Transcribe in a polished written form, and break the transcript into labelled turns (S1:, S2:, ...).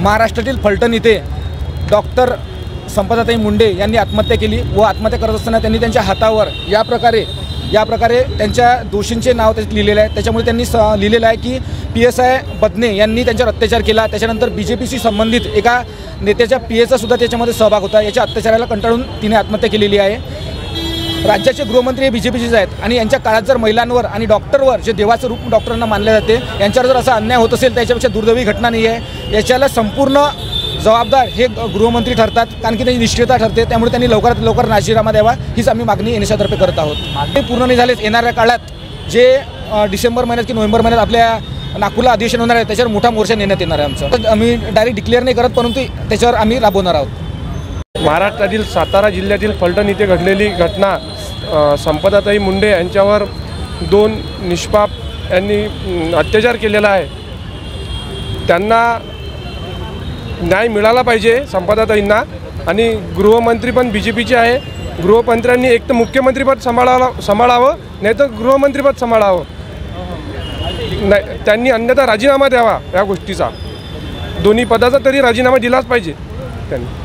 S1: महाराष्ट्रातील फलटण येथे डॉक्टर संपदाताई मुंडे यांनी आत्महत्या केली व आत्महत्या करत असताना त्यांनी त्यांच्या हातावर या प्रकारे त्यांच्या दोषींचे नाव त्यात लिहिलेले आहे। त्याच्यामुळे त्यांनी लिहिलेलं आहे की PSI बदने यांनी त्यांच्यावर अत्याचार केला। त्याच्यानंतर BJPशी संबंधित एका नेत्याच्या PAचा सुद्धा त्याच्यामध्ये सहभाग होता। याच्या अत्याचाराला कंटाळून तिने आत्महत्या केलेली आहे। राज्याचे गृहमंत्री हे BJPचेच आहेत आणि यांच्या काळात जर महिलांवर आणि डॉक्टरवर जे देवाचं रूप डॉक्टरांना मानले जाते यांच्यावर जर असा अन्याय होत असेल तर याच्यापेक्षा दुर्दैवी घटना नाही आहे। याच्याला संपूर्ण जबाबदार हे गृहमंत्री ठरतात, कारण की त्यांची निष्क्रियता ठरते। त्यामुळे त्यांनी लवकरात लवकर राजीनामा द्यावा हीच आम्ही मागणी NSAतर्फे करत आहोत। ते पूर्ण नाही झालेच येणाऱ्या काळात जे डिसेंबर महिन्यात की नोव्हेंबर महिन्यात आपल्या नागपूरला अधिवेशन होणार आहे त्याच्यावर मोठा मोर्चा नेण्यात येणार आहे। आमचं आम्ही डायरेक्ट डिक्लेअर नाही करत, परंतु त्याच्यावर आम्ही राबवणार आहोत।
S2: महाराष्ट्रातील सातारा जिल्ह्यातील फलटण येथे घडलेली घटना संपदाताई मुंडे यांच्यावर 2 निष्पाप यांनी अत्याचार केलेला आहे। त्यांना न्याय मिळाला पाहिजे संपदाताईंना। आणि गृहमंत्री पण BJPचे आहे। गृहमंत्र्यांनी एक तर मुख्यमंत्रीपद सांभाळावं नाही तर गृहमंत्रीपद सांभाळावं नाही, त्यांनी अन्यथा राजीनामा द्यावा। या गोष्टीचा दोन्ही पदाचा तरी राजीनामा दिलाच पाहिजे त्यांनी।